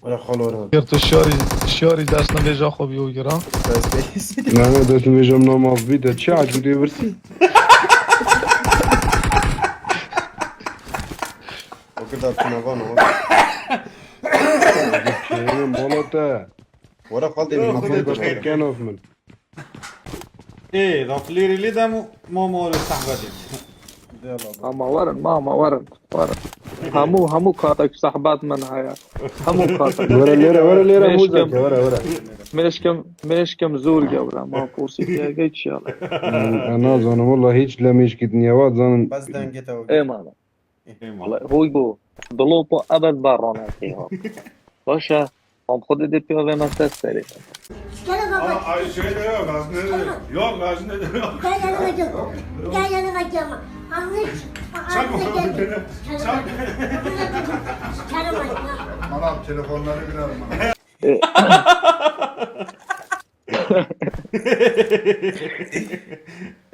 ولا خلوران Certo الشاري داشنا بيجا خو بيوغرا بس بيسي نه دست میجم نماز بیده چه عجوری برسی وكذا تنافانا چه بالاته ورا قلبي يا من أخي مفروض ده بشتغل. کناف من ايه ضفليري اللي ده مو صاحبتي يلا اما ورن همو كاتك صاحبات من هيا همو كاتك ورا ليرة مش موزك كم ورا مش كم زور جولا ما فرصي فيها قيت شاء انا زانم والله هیچ لمیش کت نیواد زانم بس دنجته ايه مانا ايه والله ما هو يقول دلوبو ابد بارانا فيها باشا هم خود دي بيو ما تستري Ay şey de yok aslında yok aslında yok. Gel yanıma gel. Gel yanıma gel. Anlık. Çak oğlum beni. Çak. Manap telefonları binerim bana.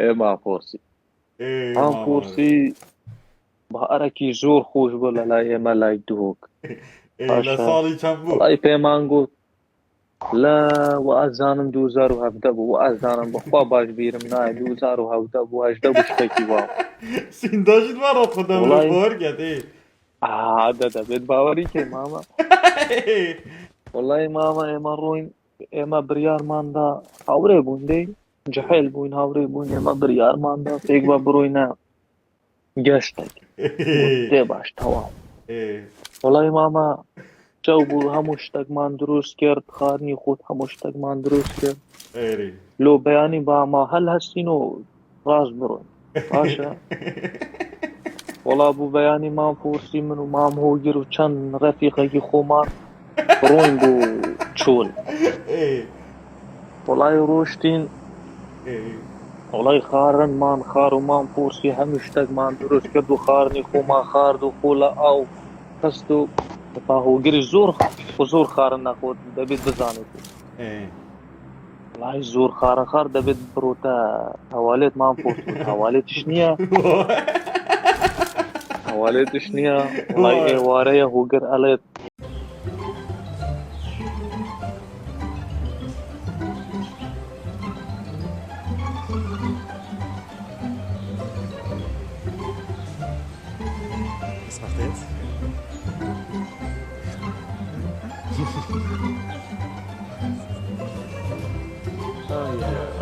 ايه ما فرصي ايه هم فرصي بهاركي زور خوش ولا لا يما لا يدوك ايه لا صالي çambu. والله بيمان قول لا وأذانم 2017 وأذانم بخوا باش بيرم ناي 2017 وأجدب اشتكي واو Sindaşın var o kadar Olay- var geldi. ده بيت باوري كي ماما والله ماما إما روين إما بريار ماندا هاوري بون دي جحيل بوين هاوري بوين إما بريار ماندا فيك بروينا جشتك دي باش تمام ايه والله ماما جو بو هموشتك مان دروس كرد خارني خود هموشتك مان دروس كرد ايه لو بياني با ما هل هسينو راس بروين باشا والله ابو بياني ما فورسي منو ما هوجر وكان رفيقي خومار روين بو تشول ايه والله روشتين ايه والله خارن مان خار ومان فورسي همشتك مان دروس كردو خارني خوما خاردو خولا او قصدو هوجر زور وزور خارن ناخد دبيت بزانو ايه والله زور خار دبيت بروتا حواليت مان فورسي حواليت شنيا حواليت شنيا والله ايه واريا هوجر اليت Smacht jetzt?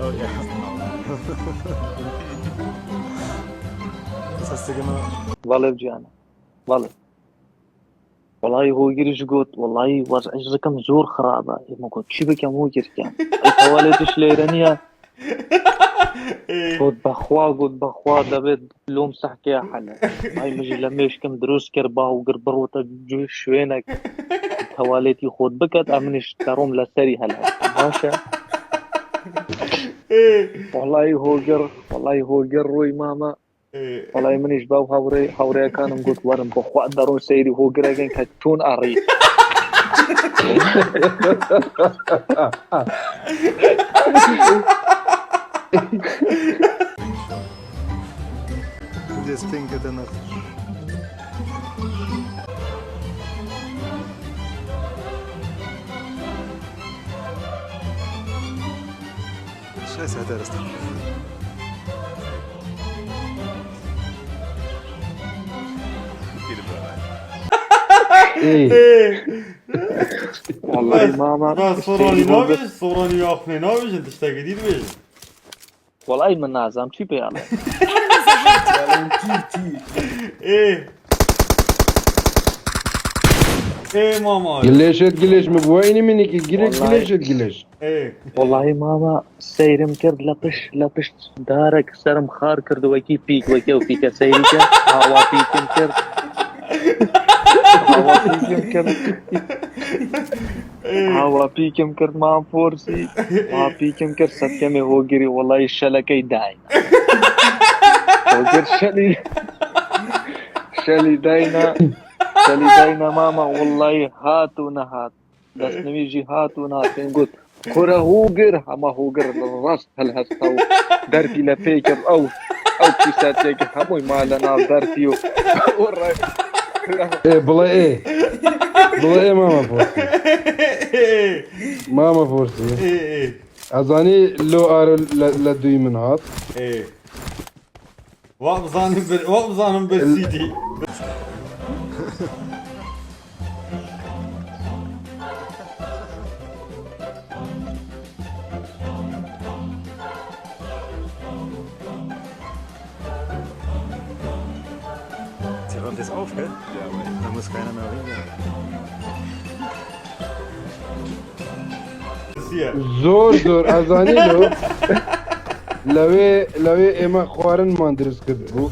Oh ja. Was hast du gemacht? والله بجانا والله والله هو يجري قلت والله وضع كم زور خرابة ما قلت شو بك يا مو كان حواليتش ليرانيا قلت بخوا دبيت لوم صحكي يا حلا هاي مجي لميش كم دروس كربا وقربروتا جوش شوينك حواليتي خود بكت امنش تروم لسري هلا ماشا والله هو جر روي ماما ايه والله منيش باو هاوري كان قلت ورم بخوا درون سيري هو جراجن كتون اري Und jetzt pinkelt er noch. Scheiße, hat er das doch. ای والله ماما بس صوراني نابش صوراني ياخني نابش انت اشتاقدين بيش والله من نازم چی پیاله ايه ايه ماما گلیش مبوینی منی که گلیش ايه والله ماما سيرم كرد لبش دارك سرم خار كرد وكي بيك وفيك سيرك هوا بيكم كرد هوا بيكم كرد ما فورسي ما بيكم كرد سبكمي هو جري والله الشلكي داينا هو شلي داينا ماما والله هاتو نهات بس نميجي هاتو نهات نقول كرة هوجر هما هوجر الراس هل هستو درتي لفيكر او كيساتيك هموي مالنا درتيو ای بلا ای والله ماما فورسي ماما فورسي ايه أظني لو أرو لدوي من هات ايه وقت ظانم بالسيدي Sie räumt jetzt auf, gell? Ja, da muss keiner mehr rein. زور أظني لوي إما خوارن ما درس كذبو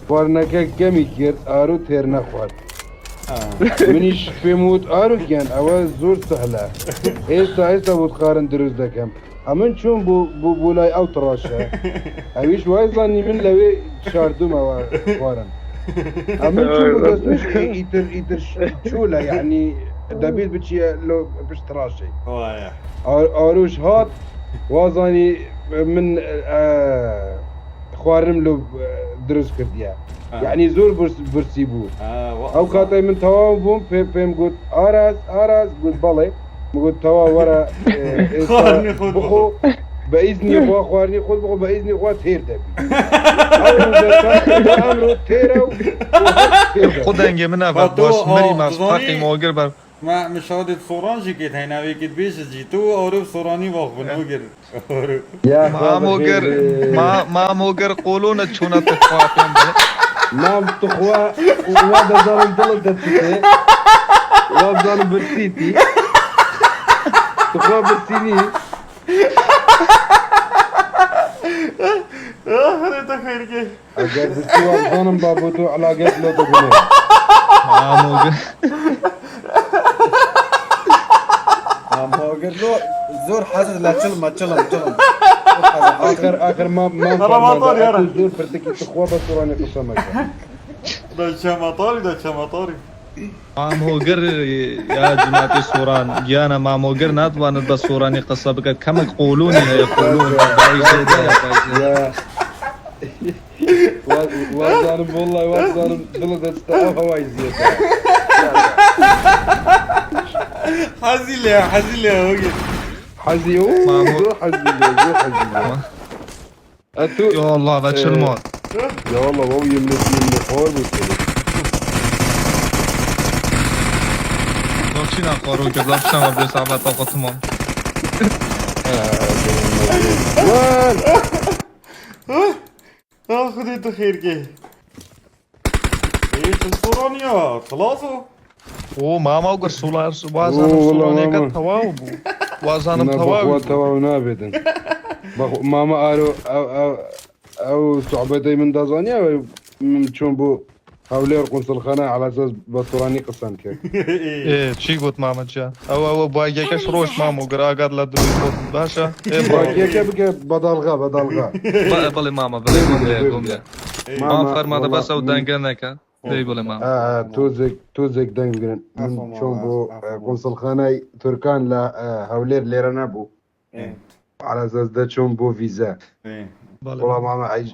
خوارنكا كمي كيرت أرو تيرنا خوار منيش بيموت أرو كان أول زور سهلة إيستا بود خارن درس دكم أمن شون بولاي أو تراشة أويش واي ظني من لوي شاردو ما خوارن أمن شون بدسمش إيتر شولا يعني دبيت بتشي لو بش تراشي وايا أروش هات وازاني من خوارم لو درس كرديا يعني زور برسيبو او كاتاي من توا بوم بيم قلت ارس قلت بالي قلت توا ورا خوارني خود بخو باذني خو خوارني خود بخو باذني خو تير دبي امرو تيرو خدنگه من اول باش مری ماس پاکی موگر بر ما مشاهدة صورانجي كيت هنا ويكت بيش جيتو أوروب صوراني واق بنوغر يا ما موگر قولون چونه تخواتم نام تخوا وهذا ظالم ضل دتي وهذا ظالم برسيتي تخوا برسيني هذا خير كي اجل برسيوا ظالم بابوتو علاقات لو تقولون ما موگر ما قلت له زور حاسس لا تشلم اخر ما ترى ما طار يا رجل. زور برتكي تخوا بس وراني قسمك ده شمطاري ما موگر يا جماعة سوران جانا ما موگر ناتوان دا سوراني قصة بكت كم قولوني يقولون يا وظالم والله وظالم ضل دستاو هواي زيادة حزيل يا وجد حزي زور حزي اتو يا الله بتشلمون يا والله وهو يملك خور وكذا نوشينا قارون كذا شنو بس عم طاقتهم وين خذيته خير كي ايش الصورانية خلاصو او ما موگر سولار وازانم سوراني كت تواو بو وازانم تواو تواو نابدا ماما ارو او صعبتي من دازانيا من چون بو هاولير قنصل خانه على اساس بطراني قسم كيف ايه چی گفت محمد جان او باگه کش روش ما موگر اگر لدروی خود باشه باقي كيف بدلغا بله ماما بله گمله ما فرماده بس او دنگه نکن بله ماما توزك دنگ بگرن من چون بو قنصل خانه تركان لا هاولير ليرنا بو على اساس ده چون بو فيزا والله ماما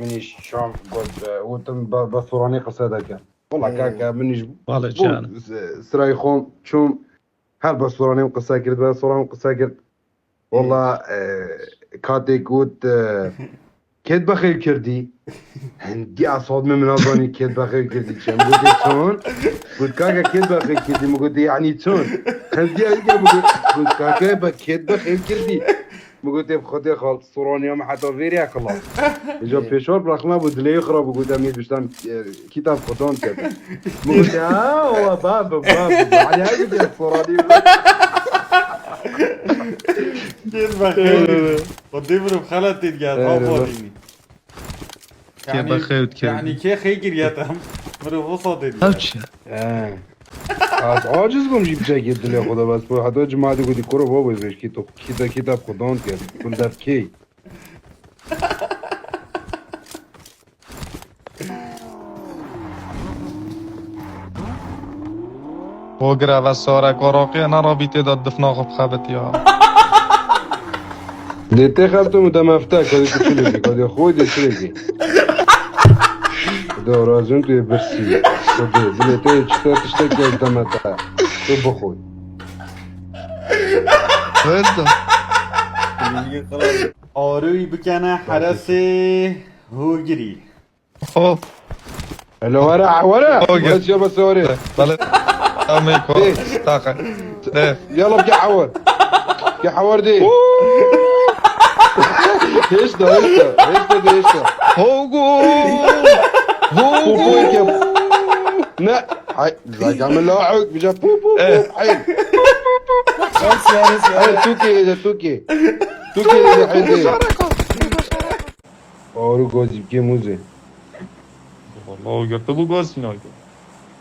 مني شلون قلت وتم بصوراني قصيدة كان والله كاكا منيش بله جان سرايخون شون هل بصوراني وقصة كرت بصوراني وقصة كرت والله كاتي قلت كيد بخير كردي عندي أصوات من أظني كيد بخير كردي كم قلت شون قلت كاكا كيد بخير كردي ما قلت يعني شون عندي قلت كاكا كيد بخير كردي قلت بخاطر خالص صوراني ما حتى فيري خلاص اجا بيشور برخنا بود لي يخرب وقلت امي بشتم كتاب خدان كذا قلت والله باب يعني هاي بدي صوراني كيف بخير قديمر بخلت تلقى طافوريني كيف بخير يعني كي خير ياتهم مرو وسط اوچ عاجز بم جيب جاكيت اللي خدا بس حتى جماعه قلت كورو بابا زيش كتاب خدان كذا كنت كي موگر و سارا کاراقی انا رابطه داد دفناق بخابت یا ديتي خالتو متمفتاك هذه تشلجي هذه خوي دي تشلجي ده رازم تي برسي ده ديتي تشتكي تمتا شوف اخوي انت آروی بکنه حرسه هوگری. خب هلا ورا ورا أوكي. بس يلا سوري بلد اميكو طاقة ايه يلا بقى حور بقى حور دي ايش ده ايش ده ايش ده ايش ده هوجو بو بو يا لا هاي زاك عمل له عود بجا بو بو بو حيل حيل توكي اذا توكي اذا حيل اورو جوزي بكي موزي والله قلت له قوس نايدو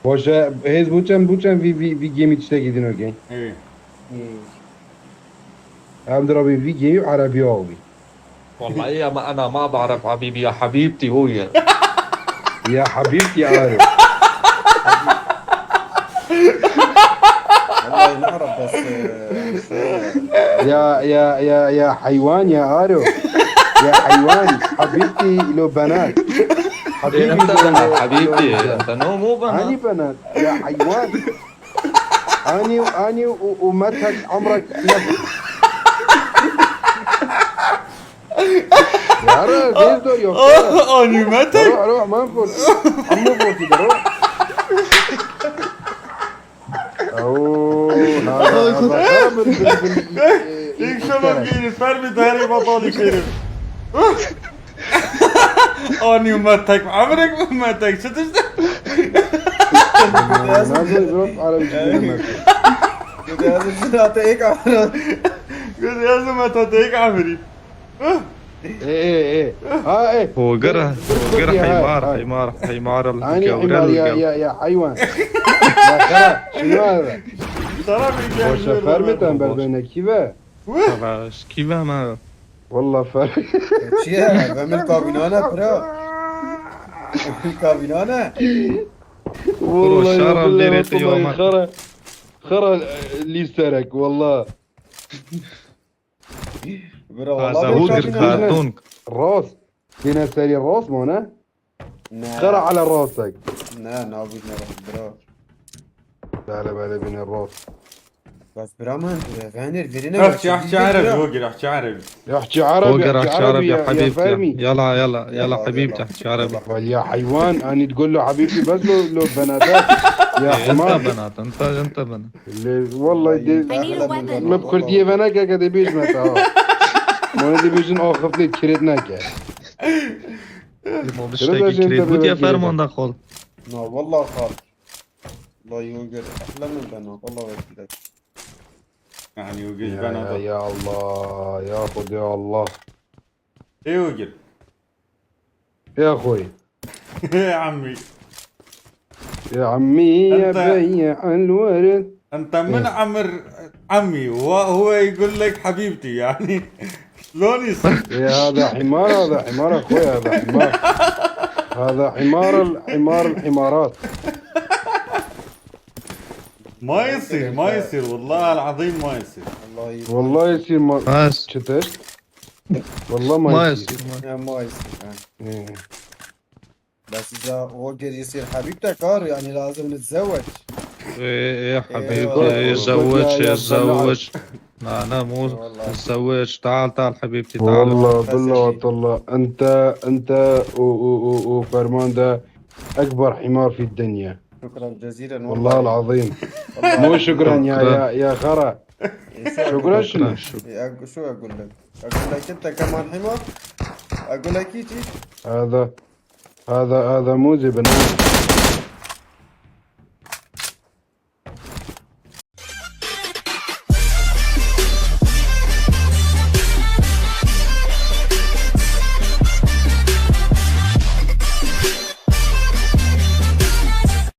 باشه هیز بوچن وی گیمی چته گیدین اوکی هم درابي في جيمي عربي اوي والله يا ما انا ما بعرف حبيبي يا حبيبتي هو يا حبيبتي عارف والله نعرف بس يا حيوان يا عارف يا حيوان حبيبتي لو بنات حبيبي انت لو- بنات لو- حبيبتي لو- انت نو مو أني بنات بنات يا حيوان أني ومتك عمرك نفس يا رجل ايش دول يا أخوان؟ آنی متک. روح ما نفوت عمو فوتي ده روح اوه هذا خرب یک شما گیری فرمی داری بطالی شیرم. آنی متک عمرك متک چطور ده؟ نازل بروح عربي جدا گوده از زنات ایک عمران. گوده از متک ایک عمری. ايه ها ايه هو قرا حمار اني حمار يا حيوان يا خرا شنو هذا؟ ترى میگه. وش فرمتن بين كيفه؟ خلاص كيف ما والله فرم چیه؟ بمیل کابینانه برا. بمیل کابینانه. والله شارع بالله اللي ريت يومك. خرا اللي سرق والله برا هذا والله هو بمیل کابینانه. كرتون الراس فينا سري الراس مو انا نه. خرا على راسك نه نابید نرم برا. لا بلا بين الراس بس برا من غنر فيرينا. احكي عربي وقر احكي عربي. يحكي هو عربي قرا يحكي عربي يا فهمي حبيبتي يلا يلا، حبيبتي يلا. احكي عربي يا حيوان اني تقول له حبيبتي بس لو بناتات يا انت حمار بنات انت بنات والله دي ما بكردية بناك كده بيج متى ما دي بيجن اخف لي كريتناك مو مشتاق كريت بود يا فرمان دخل لا والله خالص. الله يوقر احلى من بنات والله وكيلك. يعني وقر يا بنات. يا الله يا خد يا الله ايه وقر. يا اخوي يا عمي يا عمي يا أنت- بيع الورد انت من عمر عمي وهو يقول لك حبيبتي يعني شلون يصير؟ يا هذا حمار اخوي هذا حمار هذا حمار الحمارات ما يصير والله العظيم ما يصير. الله يوقر. والله يصير ما بس شتش والله ما ما يصير يا ما يصير. إيه. بس اذا وقر يصير حبيبتك كار يعني لازم نتزوج. ايه يا والله. حبيبتي يتزوج يا يتزوج لا انا مو والله. تزوج تعال حبيبتي تعال والله بس بالله شيء. والله انت وفرمان ده اكبر حمار في الدنيا شكرا جزيلا والله العظيم مو شكرا يا خرا شكرا شنو شو اقول لك؟ اقول لك انت كمان حمار؟ اقول لك يجي هذا موزي بنات